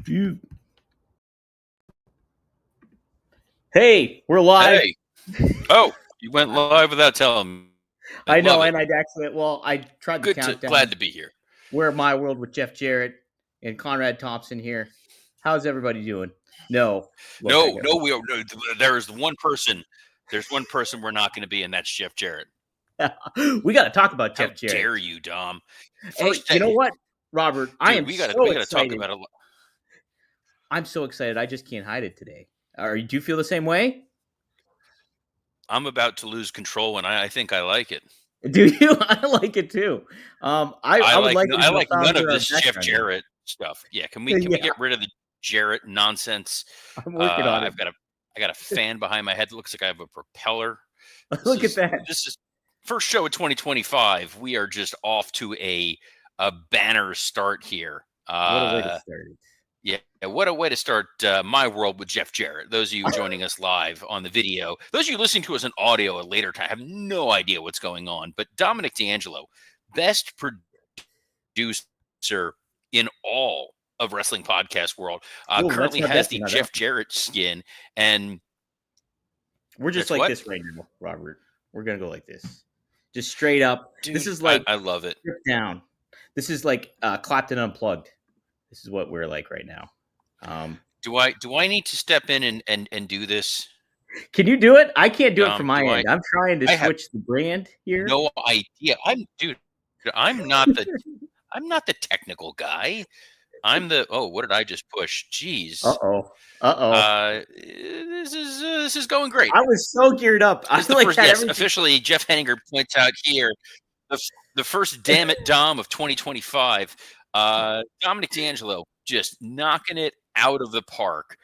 You. Hey, we're live. Hey. Oh, you went live without telling me. I know, Love it. and I'd actually. Well, I tried the countdown. Glad to be here. We're at My World with Jeff Jarrett and Conrad Thompson here. How's everybody doing? No, look, I got There's one person. There's one person we're not going to be, and that's Jeff Jarrett. we got to talk about How Jeff Jarrett. dare you, Dom? Hey, you know what, Robert? I am we gotta excited. talk about it. I'm so excited. I just can't hide it today. Do you feel the same way? I'm about to lose control, and I think I like it. Do you? I like it too. I would like. I like none of this Jeff Jarrett stuff. Yeah, can we get rid of the Jarrett nonsense? I'm working on it. I got a fan behind my head that looks like I have a propeller. Look at that. This is first show of 2025. We are just off to a banner start here. What a way to start it. Yeah, what a way to start My World with Jeff Jarrett. Those of you joining us live on the video, those of you listening to us in audio at a later time have no idea what's going on. But Dominic D'Angelo, best producer in all of wrestling podcast world, currently has the Jeff Jarrett skin. And we're just like this right now, Robert. We're going to go like this. Just straight up. Dude, this is like, I love it. Strip down. This is like Clapton Unplugged. This is what we're like right now. Do I need to step in and do this? Can you do it? I can't do it from my end. I'm trying to switch the brand here. No idea. I'm not the technical guy. I'm the what did I just push? Jeez. This is going great. I was so geared up. I feel like officially Jeff Henninger points out here the first damn it Dom of 2025. Dominic D'Angelo just knocking it out of the park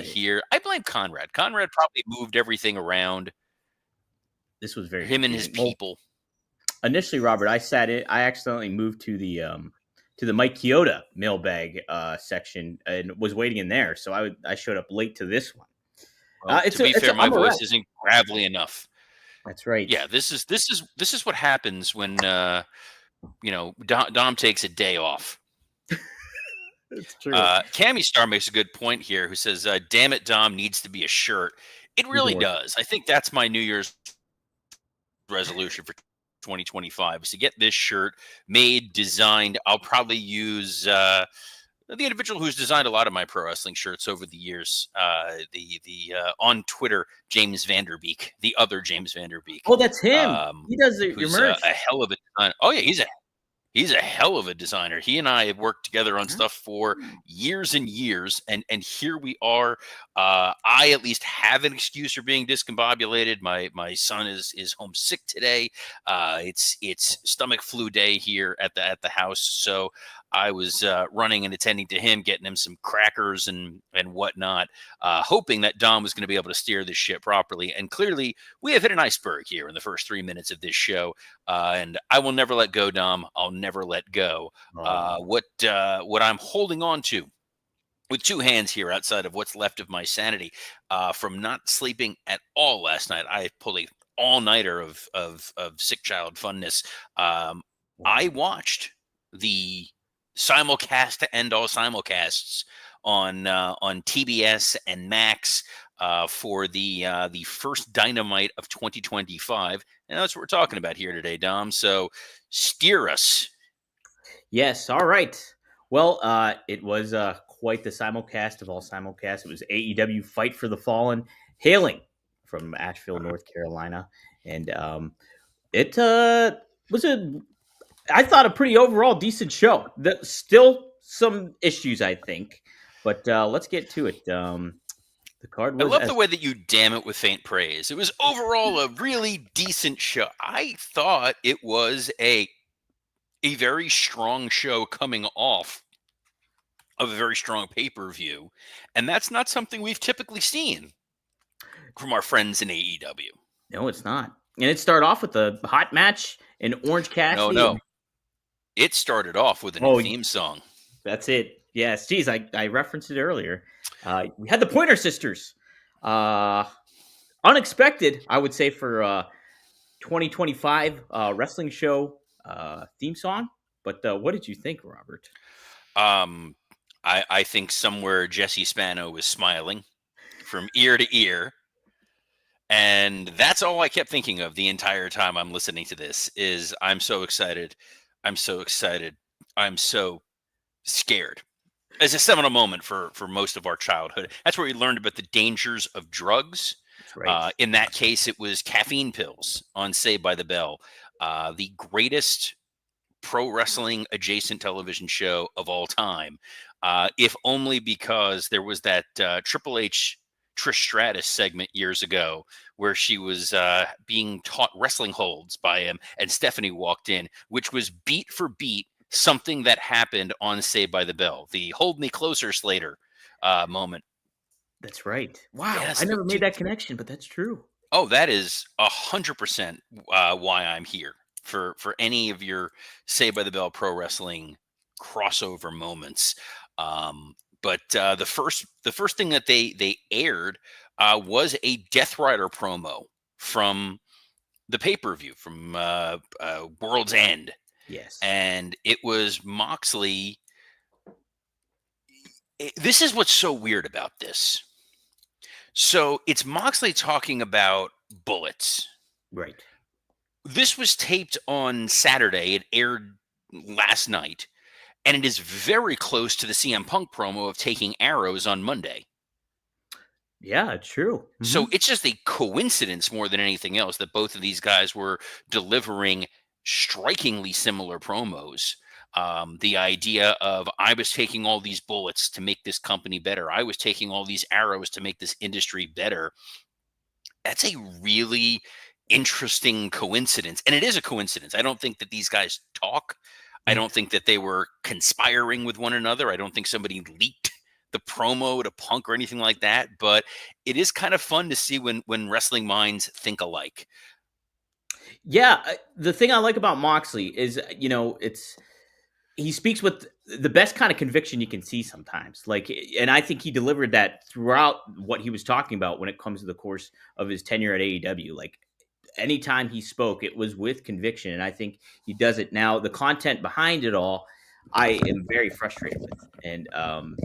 here. I blame Conrad. Conrad probably moved everything around. This was very him and his people. Initially, Robert, I accidentally moved to the Mike Chioda mailbag section and was waiting in there. So I showed up late to this one. Well, to be fair, my voice isn't gravelly enough. That's right. Yeah, this is what happens when Dom takes a day off. It's true. Cammy Star makes a good point here, who says, "Damn it, Dom needs to be a shirt." It really does. I think that's my New Year's resolution for 2025 is to get this shirt made, designed. I'll probably use the individual who's designed a lot of my pro wrestling shirts over the years. The on Twitter, James Vanderbeek, the other James Vanderbeek. Oh, that's him. He does your merch. A hell of a designer. Oh yeah, he's a hell of a designer. He and I have worked together on stuff for years and years, and here we are. I at least have an excuse for being discombobulated. My son is homesick today. It's stomach flu day here at the house, so I was running and attending to him, getting him some crackers and whatnot, hoping that Dom was going to be able to steer this ship properly. And clearly, we have hit an iceberg here in the first 3 minutes of this show. And I will never let go, Dom. I'll never let go. What I'm holding on to with two hands here outside of what's left of my sanity from not sleeping at all last night. I pulled a all-nighter of sick child funness. I watched the simulcast to end all simulcasts on TBS and Max for the first Dynamite of 2025, and that's what we're talking about here today, Dom. So steer us. Yes, all right. Well, it was quite the simulcast of all simulcasts. It was AEW Fight for the Fallen, hailing from Asheville, North Carolina, and it was I thought a pretty overall decent show. Still some issues, I think, but let's get to it. The card was. I love the way that you damn it with faint praise. It was overall a really decent show. I thought it was a very strong show coming off of a very strong pay-per-view, and that's not something we've typically seen from our friends in AEW. No, it's not. And it started off with a hot match in Orange Cassidy. No. It started off with a new theme song. That's it. Yes. Geez, I referenced it earlier. We had the Pointer Sisters. Unexpected, I would say, for 2025 wrestling show theme song. But what did you think, Robert? I think somewhere Jesse Spano was smiling from ear to ear. And that's all I kept thinking of the entire time I'm listening to this is I'm so excited. I'm so excited. I'm so scared. It's a seminal moment for most of our childhood. That's where we learned about the dangers of drugs. That's right. In that case, it was caffeine pills on Saved by the Bell, the greatest pro wrestling adjacent television show of all time, if only because there was that Triple H Trish Stratus segment years ago where she was being taught wrestling holds by him, and Stephanie walked in, which was beat for beat something that happened on Saved by the Bell, the "Hold Me Closer, Slater" moment. That's right. Wow, I Yes, never made that connection, but that's true. oh, that is 100% why I'm here for any of your Saved by the Bell pro wrestling crossover moments. But the first thing that they aired was a Death Rider promo from the pay per view from World's End, Yes. and it was Moxley. This is what's so weird about this. So it's Moxley talking about bullets. Right. This was taped on Saturday. It aired last night, and it is very close to the CM Punk promo of taking arrows on Monday. Yeah, it's true. So it's just a coincidence more than anything else that both of these guys were delivering strikingly similar promos. The idea of I was taking all these bullets to make this company better. I was taking all these arrows to make this industry better. That's a really interesting coincidence. And it is a coincidence. I don't think that these guys talk. I don't think that they were conspiring with one another. I don't think somebody leaked the promo to Punk or anything like that. But it is kind of fun to see when wrestling minds think alike. Yeah, the thing I like about Moxley is, it's he speaks with the best kind of conviction you can see sometimes. Like, and I think he delivered that throughout what he was talking about when it comes to the course of his tenure at AEW. Like, anytime he spoke, it was with conviction, and I think he does it now. The content behind it all, I am very frustrated with, and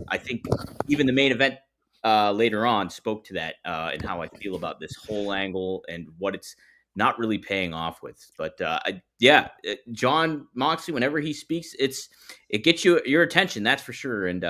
I think even the main event later on spoke to that and how I feel about this whole angle and what it's not really paying off with. But John Moxley, whenever he speaks, it gets your attention, that's for sure. And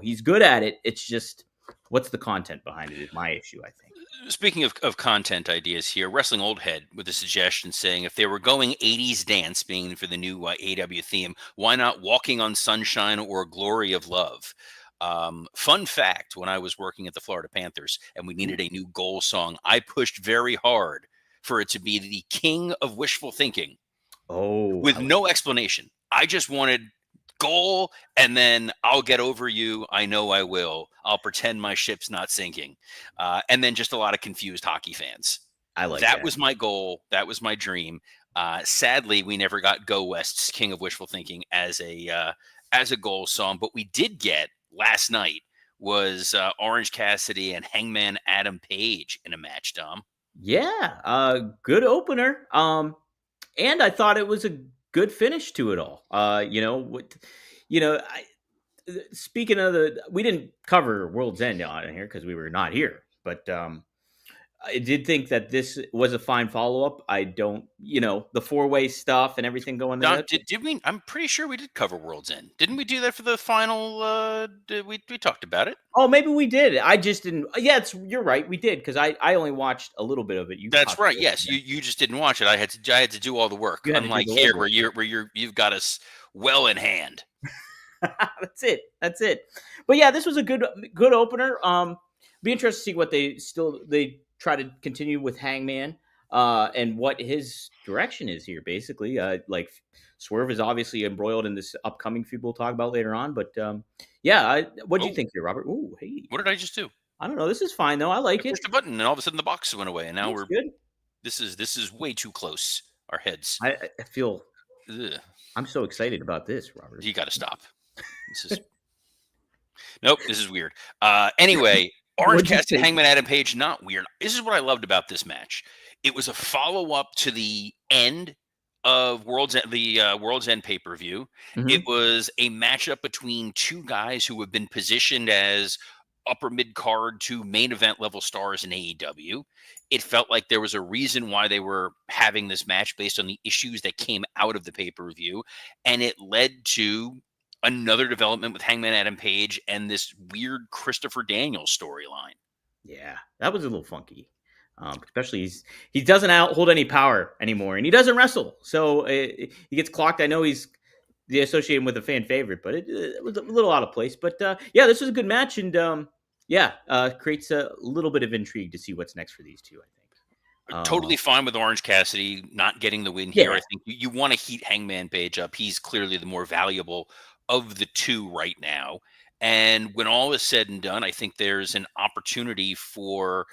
he's good at it. It's just what's the content behind it is my issue, I think. Speaking of content ideas here, Wrestling Old Head with a suggestion saying if they were going 80s dance, being for the new AW theme, why not Walking on Sunshine or Glory of Love? Fun fact, when I was working at the Florida Panthers and we needed a new goal song, I pushed very hard for it to be the King of Wishful Thinking with no explanation. I just wanted goal, and then I'll get over you. I know I will. I'll pretend my ship's not sinking. And then just a lot of confused hockey fans. I like that. Was my goal. That was my dream. Sadly, we never got Go West's King of Wishful Thinking as a goal song, but we did get last night was Orange Cassidy and Hangman Adam Page in a match, Dom. Yeah, good opener. And I thought it was a good finish to it all. Speaking of we didn't cover World's End on here because we were not here, but I did think that this was a fine follow up. I don't, the 4-way stuff and everything going there. Did we? I'm pretty sure we did cover World's End. Didn't we do that for the final? We talked about it. Oh, maybe we did. I just didn't. Yeah, you're right. We did because I only watched a little bit of it. That's right. Yes, you just didn't watch it. I had to do all the work. Unlike here, where you've got us well in hand. That's it. But yeah, this was a good opener. Be interested to see what they try to continue with Hangman and what his direction is here. Basically, like Swerve is obviously embroiled in this upcoming feud we'll talk about later on. But what do you think here, Robert? Ooh, hey, what did I just do? I don't know. This is fine though. I like it. Pushed a button and all of a sudden the box went away, and now That's good. This is way too close. Our heads. I feel. Ugh. I'm so excited about this, Robert. You got to stop. This is nope. This is weird. Anyway, Orange Cassidy, Hangman Adam Page, not weird. This is what I loved about this match. It was a follow up to the end of World's End pay-per-view. It Mhm. was a matchup between two guys who have been positioned as upper mid-card to main event level stars in AEW. It felt like there was a reason why they were having this match based on the issues that came out of the pay-per-view, and it led to another development with Hangman Adam Page and this weird Christopher Daniels storyline. Yeah, that was a little funky. Especially he doesn't hold any power anymore, and he doesn't wrestle, so he gets clocked. I know he's the associated with a fan favorite, but it was a little out of place. But yeah, this was a good match, and yeah, creates a little bit of intrigue to see what's next for these two. I think. Totally fine with Orange Cassidy not getting the win here. Yeah, I think you want to heat Hangman Page up. He's clearly the more valuable of the two right now. And when all is said and done, I think there's an opportunity for,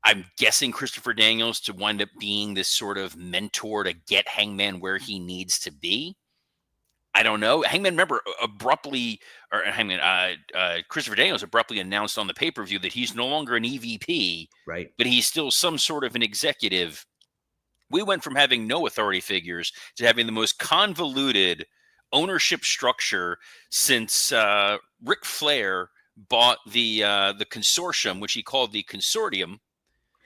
I'm guessing, Christopher Daniels to wind up being this sort of mentor to get Hangman where he needs to be. I don't know. Hangman, remember, abruptly, or Hangman, Christopher Daniels abruptly announced on the pay-per-view that he's no longer an EVP, right. but he's still some sort of an executive. We went from having no authority figures to having the most convoluted ownership structure since Ric Flair bought the consortium, which he called the consortium,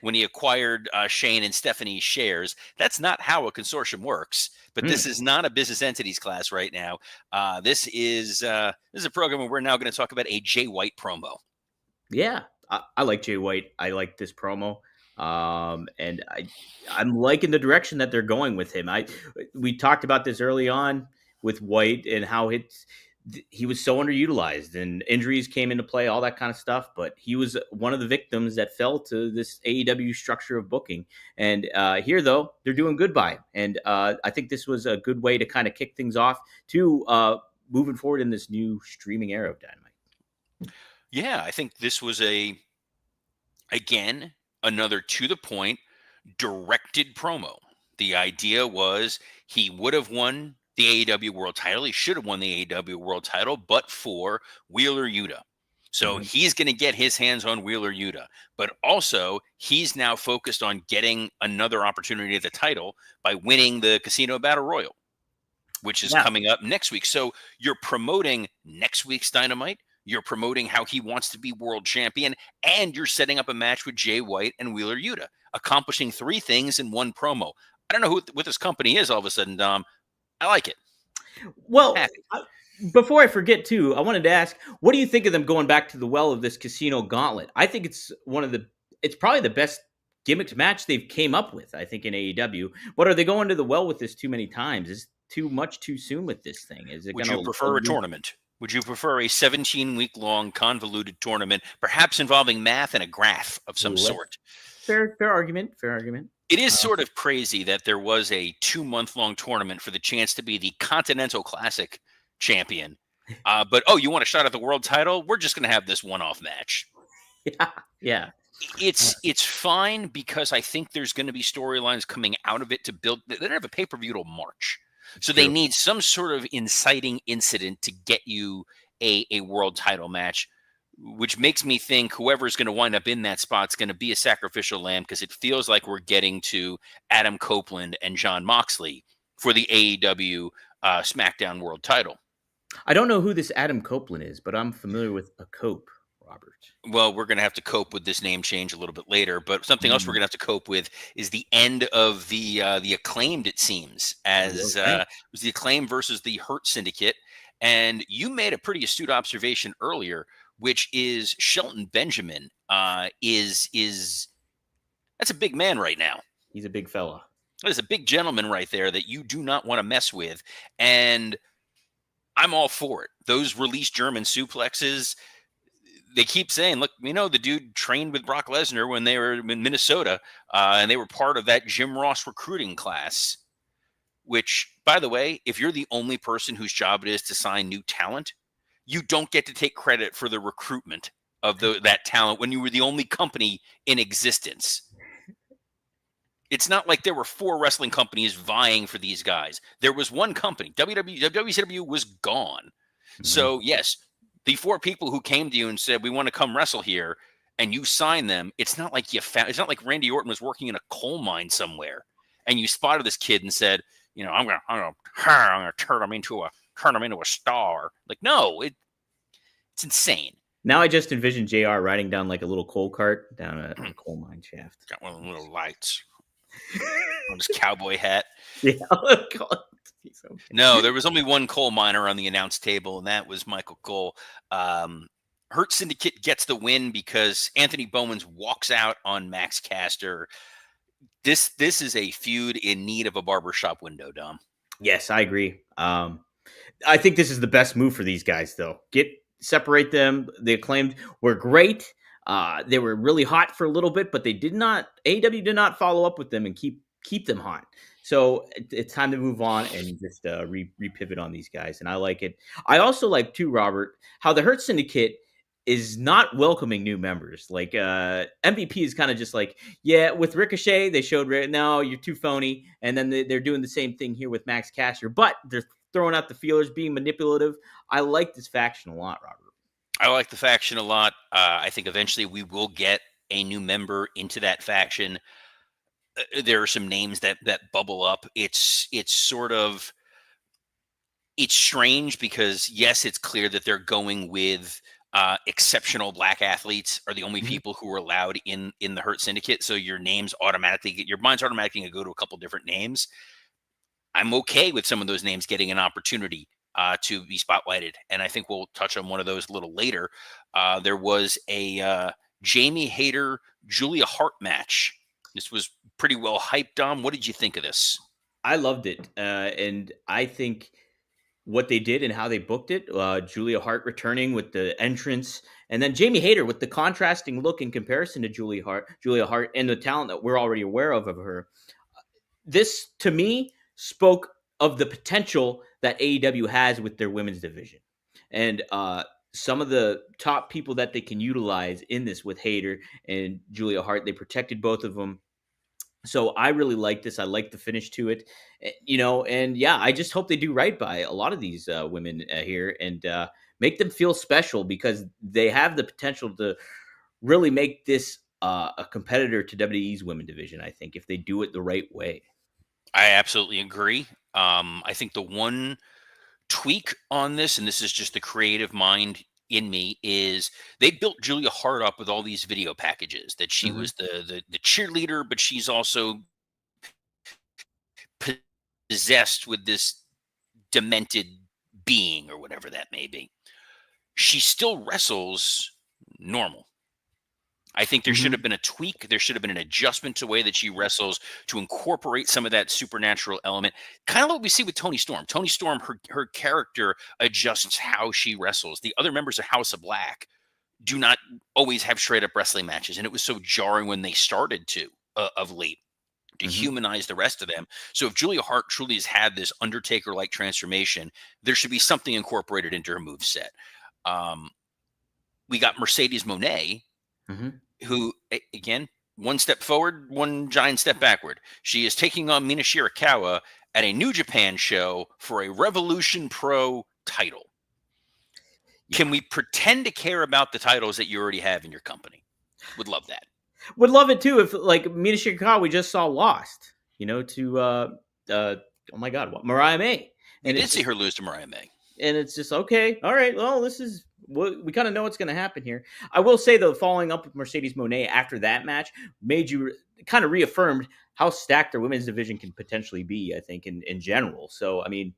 when he acquired Shane and Stephanie's shares. That's not how a consortium works. But Hmm. this is not a business entities class right now. This is a program where we're now going to talk about a Jay White promo. Yeah, I like Jay White. I like this promo, and I'm liking the direction that they're going with him. We talked about this early on with White and how he was so underutilized and injuries came into play, all that kind of stuff. But he was one of the victims that fell to this AEW structure of booking. And here, though, they're doing good by him, and I think this was a good way to kind of kick things off to moving forward in this new streaming era of Dynamite. Yeah, I think this was again, another to the point, directed promo. The idea was he would have won the AEW World Title. He should have won the AEW World Title, but for Wheeler Yuta. So Mhm. he's going to get his hands on Wheeler Yuta, but also he's now focused on getting another opportunity at the title by winning the Casino Battle Royal, which is Yeah. coming up next week. So you're promoting next week's Dynamite. You're promoting how he wants to be world champion, and you're setting up a match with Jay White and Wheeler Yuta, accomplishing three things in one promo. I don't know what this company is all of a sudden, Dom. I like it. Well, Happy. before I forget too, I wanted to ask, what do you think of them going back to the well of this casino gauntlet? I think it's probably the best gimmicked match they've came up with. I think in AEW. What are they going to the well with this too many times? Is too much too soon with this thing? Is it Would going you prefer a to? tournament? Would you prefer a 17-week long convoluted tournament, perhaps involving math and a graph of some sort? Fair argument. Fair argument. It is sort of crazy that there was a 2-month long tournament for the chance to be the Continental Classic champion. But, oh, you want a shot at the world title? We're just going to have this one-off match. Yeah, yeah. It's fine because I think there's going to be storylines coming out of it to build. They don't have a pay-per-view till March. It's So they true. need some sort of inciting incident to get you a world title match, which makes me think whoever's going to wind up in that spot is going to be a sacrificial lamb, because it feels like we're getting to Adam Copeland and John Moxley for the AEW SmackDown World Title. I don't know who this Adam Copeland is, but I'm familiar with a Cope, Robert. Well, we're going to have to cope with this name change a little bit later, but something else we're Mm. going to have to cope with is the end of the Acclaimed. It seems as Okay. it was the Acclaimed versus the Hurt Syndicate, and you made a pretty astute observation earlier, which is Shelton Benjamin is that's a big man right now. He's a big fella. There's a big gentleman right there that you do not want to mess with, and I'm all for it. Those released German suplexes. They keep saying, look, the dude trained with Brock Lesnar when they were in Minnesota, and they were part of that Jim Ross recruiting class, which, by the way, if you're the only person whose job it is to sign new talent, you don't get to take credit for the recruitment of that talent when you were the only company in existence. It's not like there were 4 wrestling companies vying for these guys. There was one company. WCW was gone. Mhm. So, yes, the 4 people who came to you and said, we want to come wrestle here, and you signed them, it's not like it's not like Randy Orton was working in a coal mine somewhere and you spotted this kid and said, I'm gonna turn him into a star. Like, no, it's insane. Now I just envision JR riding down like a little coal cart down a coal mine shaft. Got one of the little lights on his cowboy hat. Yeah. No, there was only one coal miner on the announce table, and that was Michael Cole. Hurt Syndicate gets the win because Anthony Bowens walks out on Max Caster. This is a feud in need of a barbershop window, Dom. Yes, I agree. I think this is the best move for these guys, though. Separate them. The Acclaimed were great. They were really hot for a little bit, but they did not. AEW did not follow up with them and keep them hot. So it's time to move on and just repivot on these guys, and I like it. I also like too, Robert, how the Hurt Syndicate is not welcoming new members. Like MVP is kind of just like, yeah, with Ricochet, they showed no, you're too phony, and then they're doing the same thing here with Max Caster, but they're throwing out the feelers, being manipulative. I like this faction a lot, Robert. I like the faction a lot. I think eventually we will get a new member into that faction. There are some names that bubble up. It's strange because yes, it's clear that they're going with exceptional black athletes are the only people who are allowed in the Hurt Syndicate. So your mind's automatically going to go to a couple different names. I'm okay with some of those names getting an opportunity to be spotlighted, and I think we'll touch on one of those a little later. There was a Jamie Hayter Julia Hart match. This was pretty well hyped, Dom. What did you think of this? I loved it, and I think what they did and how they booked it. Julia Hart returning with the entrance, and then Jamie Hayter with the contrasting look in comparison to Julia Hart, and the talent that we're already aware of her. This, to me, spoke of the potential that AEW has with their women's division, and some of the top people that they can utilize in this with Hayter and Julia Hart. They protected both of them. So I really like this. I like the finish to it, and yeah, I just hope they do right by a lot of these women here and make them feel special because they have the potential to really make this a competitor to WWE's women division. I think if they do it the right way. I absolutely agree. I think the one tweak on this, and this is just the creative mind in me, is they built Julia Hart up with all these video packages that she Mm-hmm. was the cheerleader, but she's also possessed with this demented being or whatever that may be. She still wrestles normal. I think there should Mm-hmm. have been a tweak. There should have been an adjustment to the way that she wrestles to incorporate some of that supernatural element. Kind of what we see with Toni Storm. Toni Storm, her character adjusts how she wrestles. The other members of House of Black do not always have straight up wrestling matches. And it was so jarring when they started to of late to Mm-hmm. humanize the rest of them. So if Julia Hart truly has had this Undertaker like transformation, there should be something incorporated into her move set. We got Mercedes Monet, Mm-hmm. who, again, one step forward, one giant step backward. She is taking on Mina Shirakawa at a New Japan show for a Revolution Pro title. Yeah. Can we pretend to care about the titles that you already have in your company? Would love that. Would love it too if like Mina Shirakawa we just saw lost, to oh my god, what Mariah May. We And did it's see just her lose to Mariah May. and it's just okay. All right, well, this is we kind of know what's going to happen here. I will say though, following up with Mercedes Monet after that match made you kind of reaffirmed how stacked their women's division can potentially be. I think in general. So I mean,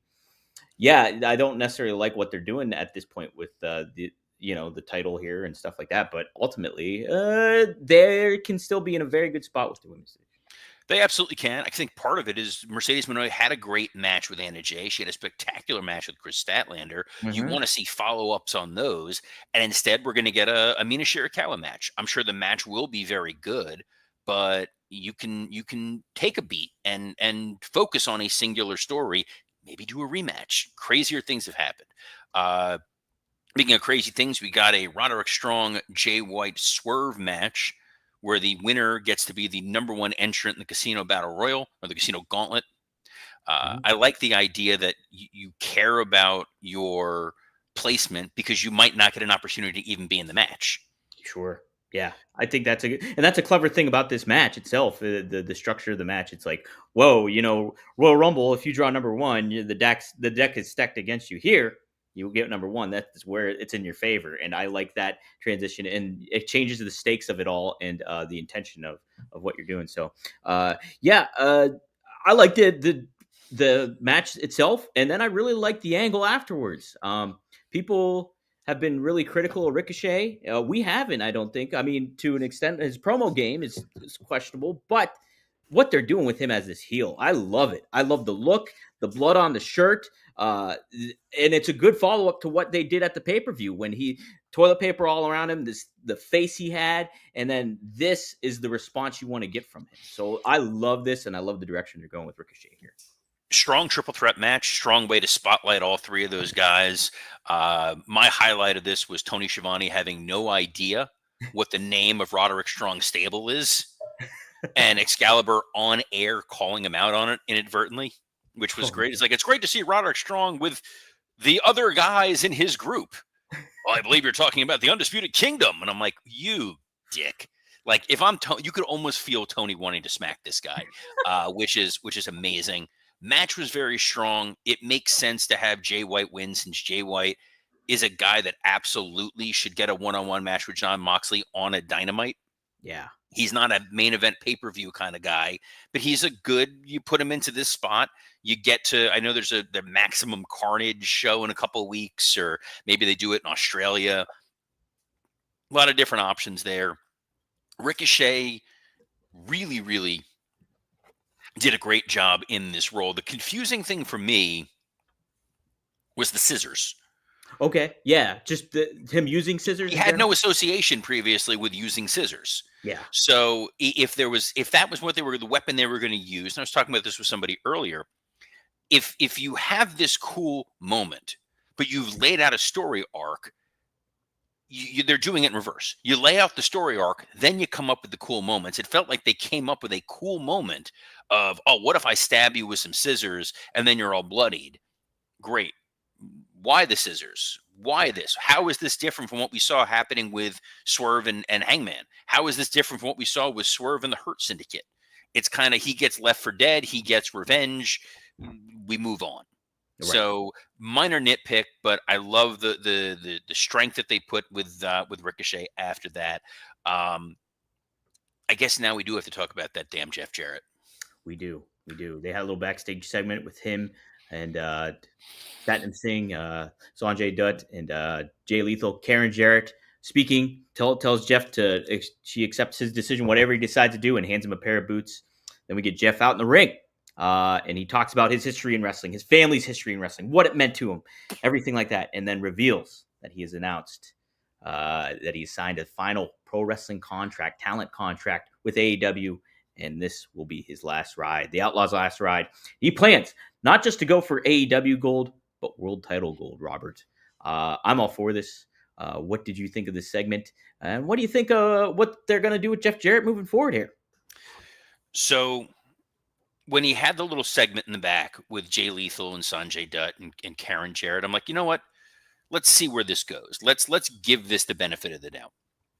yeah, I don't necessarily like what they're doing at this point with the title here and stuff like that. But ultimately, they can still be in a very good spot with the women's division. They absolutely can. I think part of it is Mercedes Monet had a great match with Anna Jay. She had a spectacular match with Chris Statlander. You Mm-hmm. want to see follow-ups on those. And instead, we're going to get a Mina Shirakawa match. I'm sure the match will be very good, but you can take a beat and focus on a singular story, maybe do a rematch. Crazier things have happened. Speaking of crazy things, we got a Roderick Strong Jay White swerve match where the winner gets to be the number one entrant in the Casino Battle Royal or the Casino Gauntlet. Mm-hmm. I like the idea that you care about your placement because you might not get an opportunity to even be in the match. Sure. Yeah, I think that's a good, and that's a clever thing about this match itself. The structure of the match. It's like, whoa, Royal Rumble. If you draw number one, the deck is stacked against you. Here, you get number one. That's where it's in your favor, and I like that transition, and it changes the stakes of it all and the intention of what you're doing. So, yeah, I liked the match itself, and then I really liked the angle afterwards. People have been really critical of Ricochet. We haven't, I don't think. I mean, to an extent, his promo game is questionable, but what they're doing with him as this heel, I love it. I love the look, the blood on the shirt, and it's a good follow up to what they did at the pay per view when he toilet paper all around him, the face he had, and then this is the response you want to get from him. So I love this, and I love the direction they're going with Ricochet here. Strong triple threat match, strong way to spotlight all three of those guys. My highlight of this was Tony Schiavone having no idea what the name of Roderick Strong's stable is, and Excalibur on air calling him out on it inadvertently, which was great. It's like, it's great to see Roderick Strong with the other guys in his group. Well, I believe you're talking about the Undisputed Kingdom. And I'm like, you dick. Like, if I'm Tony, you could almost feel Tony wanting to smack this guy, which is amazing. Match was very strong. It makes sense to have Jay White win, since Jay White is a guy that absolutely should get a one-on-one match with Jon Moxley on a Dynamite. Yeah. He's not a main event pay-per-view kind of guy, but he's you put him into this spot. You get to, I know there's the Maximum Carnage show in a couple of weeks, or maybe they do it in Australia. A lot of different options there. Ricochet really, really did a great job in this role. The confusing thing for me was the scissors. Okay, yeah, just him using scissors. He had no association previously with using scissors. Yeah. So if that was what the weapon they were going to use, and I was talking about this with somebody earlier, if you have this cool moment, but you've laid out a story arc, they're doing it in reverse. You lay out the story arc, then you come up with the cool moments. It felt like they came up with a cool moment of, oh, what if I stab you with some scissors and then you're all bloodied? Great. Why the scissors? Why this? How is this different from what we saw happening with Swerve and Hangman? How is this different from what we saw with Swerve and the Hurt Syndicate? It's kind of, he gets left for dead. He gets revenge. We move on. Right. So minor nitpick, but I love the strength that they put with Ricochet after that. I guess now we do have to talk about that damn Jeff Jarrett. We do. They had a little backstage segment with him and Satnam Singh, Sanjay Dutt, and Jay Lethal. Karen Jarrett speaking tells Jeff she accepts his decision, whatever he decides to do, and hands him a pair of boots. Then we get Jeff out in the ring. And he talks about his history in wrestling, his family's history in wrestling, what it meant to him, everything like that, and then reveals that he has announced that he signed a final pro wrestling talent contract with AEW, and this will be his last ride, the Outlaw's last ride. He plans not just to go for AEW gold, but world title gold, Robert. I'm all for this. What did you think of this segment? And what do you think what they're going to do with Jeff Jarrett moving forward here? So when he had the little segment in the back with Jay Lethal and Sanjay Dutt and Karen Jarrett, I'm like, you know what? Let's see where this goes. Let's give this the benefit of the doubt.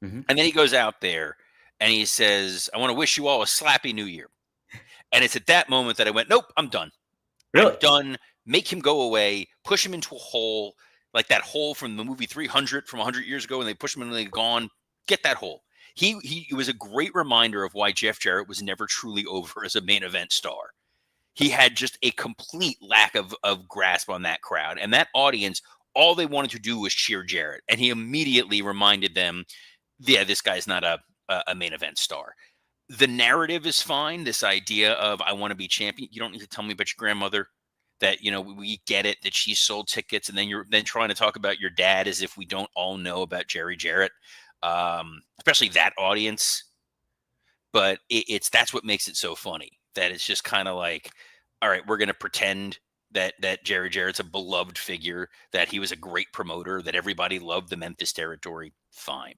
Mm-hmm. And then he goes out there and he says, I want to wish you all a slappy new year. And it's at that moment that I went, nope, I'm done. Really? I'm done. Make him go away. Push him into a hole, like that hole from the movie 300 from 100 years ago, and they push him and they're gone. Get that hole. He was a great reminder of why Jeff Jarrett was never truly over as a main event star. He had just a complete lack of grasp on that crowd. And that audience, all they wanted to do was cheer Jarrett. And he immediately reminded them, yeah, this guy's not a main event star. The narrative is fine. This idea of, I want to be champion. You don't need to tell me about your grandmother. That, we get it, that she sold tickets. And then you're trying to talk about your dad as if we don't all know about Jerry Jarrett. Especially that audience. But that's what makes it so funny. That it's just kind of like, all right, we're going to pretend that Jerry Jarrett's a beloved figure, that he was a great promoter, that everybody loved the Memphis territory. Fine.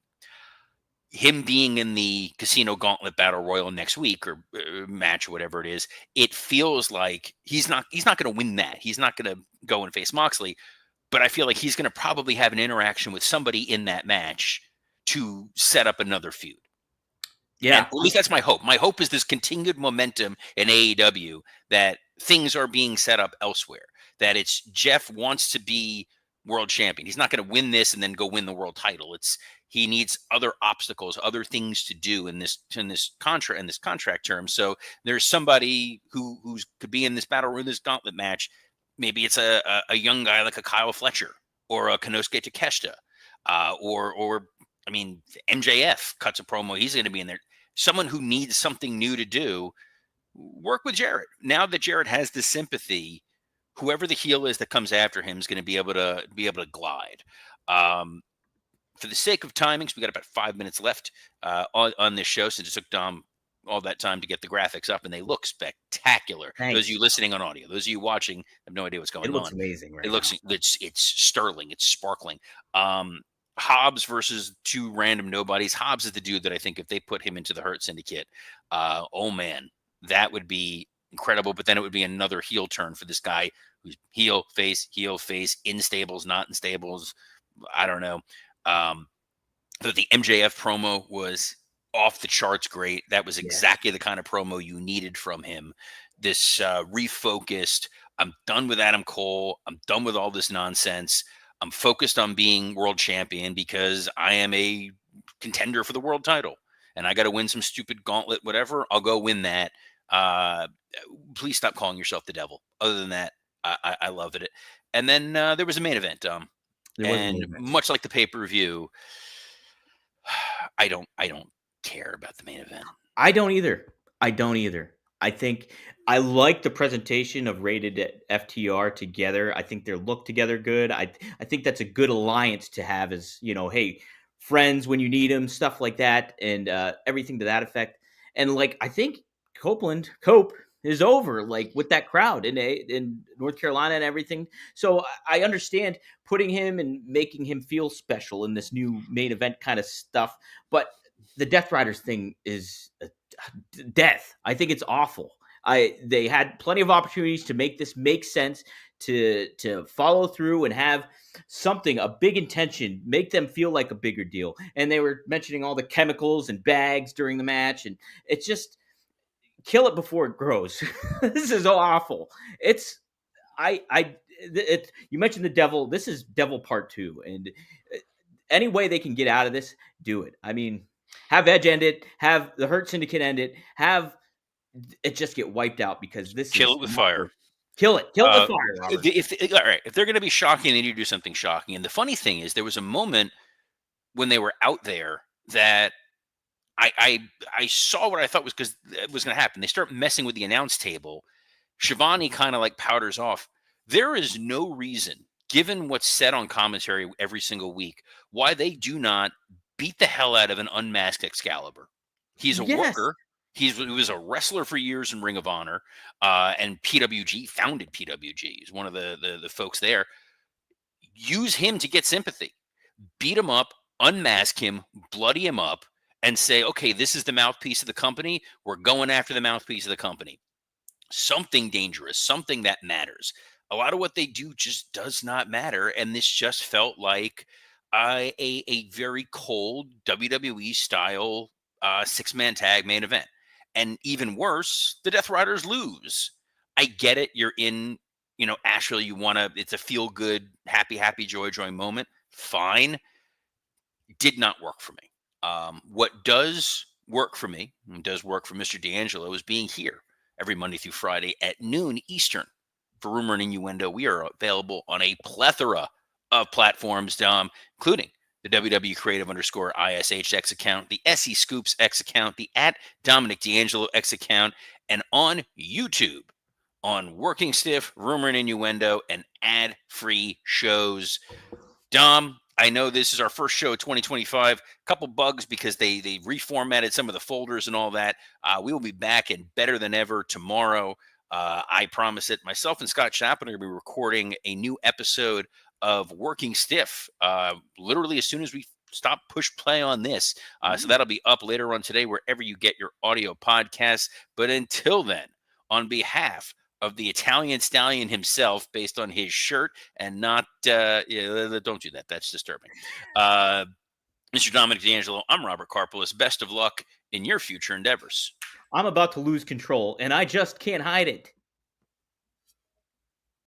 Him being in the Casino Gauntlet Battle Royal next week or match or whatever it is, it feels like he's not going to win that. He's not going to go and face Moxley, but I feel like he's going to probably have an interaction with somebody in that match to set up another feud. And Yeah. at least that's my hope. My hope is this continued momentum in AEW, that things are being set up elsewhere. That it's Jeff wants to be world champion. He's not going to win this and then go win the world title. It's he needs other obstacles, other things to do in this contract term. So there's somebody who's could be in this battle or this gauntlet match. Maybe it's a young guy like a Kyle Fletcher or a Konosuke Takeshita, or I mean MJF cuts a promo. He's going to be in there. Someone who needs something new to do, work with Jarrett. Now that Jarrett has the sympathy, whoever the heel is that comes after him is going to be able to glide. For the sake of timings, we got about 5 minutes left on this show, since it took Dom all that time to get the graphics up, and they look spectacular. Those of you Thanks. listening on audio, those of you watching have no idea what's It going looks on. amazing It right looks now. it's sterling, it's sparkling. Hobbs versus two random nobodies. Hobbs is the dude that I think if they put him into the Hurt Syndicate, oh man, that would be incredible. But then it would be another heel turn for this guy who's heel, face, in stables, not in stables. I don't know. But the MJF promo was off the charts great. That was Yes. exactly the kind of promo you needed from him. This refocused, I'm done with Adam Cole. I'm done with all this nonsense. I'm focused on being world champion because I am a contender for the world title. And I got to win some stupid gauntlet, whatever. I'll go win that. Uh, please stop calling yourself the devil. Other than that, I loved it. And then there was a main event. There was a And movement. much like the pay-per-view, I don't care about the main event. I don't either. I don't either. I think I like the presentation of Rated FTR together. I think their look together good. I think that's a good alliance to have as, hey, friends when you need them, stuff like that, and everything to that effect. And like I think Cope is over like with that crowd in North Carolina and everything. So I understand putting him and making him feel special in this new main event kind of stuff, but the Death Riders thing is death. I think it's awful. They had plenty of opportunities to make this make sense, to follow through and have something, a big intention, make them feel like a bigger deal. And they were mentioning all the chemicals and bags during the match, and it's just kill it before it grows. This is awful. It's I it, you mentioned the devil. This is Devil Part 2, and any way they can get out of this, do it. I mean, have Edge end it, have the Hurt Syndicate end it, have it just get wiped out because this Kill is it with fire. kill it with Uh, fire, Robert. all right, if they're going to be shocking, they need to do something shocking. And the funny thing is, there was a moment when they were out there that I saw what I thought was because it was going to happen. They start messing with the announce table. Shivani kind of like powders off. There is no reason, given what's said on commentary every single week, why they do not beat the hell out of an unmasked Excalibur. He's a Yes, worker. He was a wrestler for years in Ring of Honor, and PWG founded PWG. He's one of the folks there. Use him to get sympathy. Beat him up, unmask him, bloody him up, and say, okay, this is the mouthpiece of the company. We're going after the mouthpiece of the company. Something dangerous, something that matters. A lot of what they do just does not matter. And this just felt like a very cold WWE style 6-man tag main event. And even worse, the Death Riders lose. I get it. You're in, Asheville. It's a feel good, happy, joy moment. Fine. Did not work for me. What does work for me, and does work for Mr. D'Angelo, is being here every Monday through Friday at noon Eastern for Rumor and Innuendo. We are available on a plethora of platforms, including the WW Creative _ISHX account, the SE Scoops X account, the at Dominic D'Angelo X account, and on YouTube on Working Stiff, Rumor and Innuendo, and ad-free shows. Dom, I know this is our first show of 2025. Couple bugs because they reformatted some of the folders and all that. We will be back and better than ever tomorrow. I promise it. Myself and Scott Chapman are going to be recording a new episode of Working Stiff literally as soon as we stop push play on this. So that'll be up later on today wherever you get your audio podcasts. But until then, on behalf of the Italian stallion himself, based on his shirt and not, don't do that. That's disturbing. Mr. Dominic D'Angelo, I'm Robert Karpolis. Best of luck in your future endeavors. I'm about to lose control, and I just can't hide it.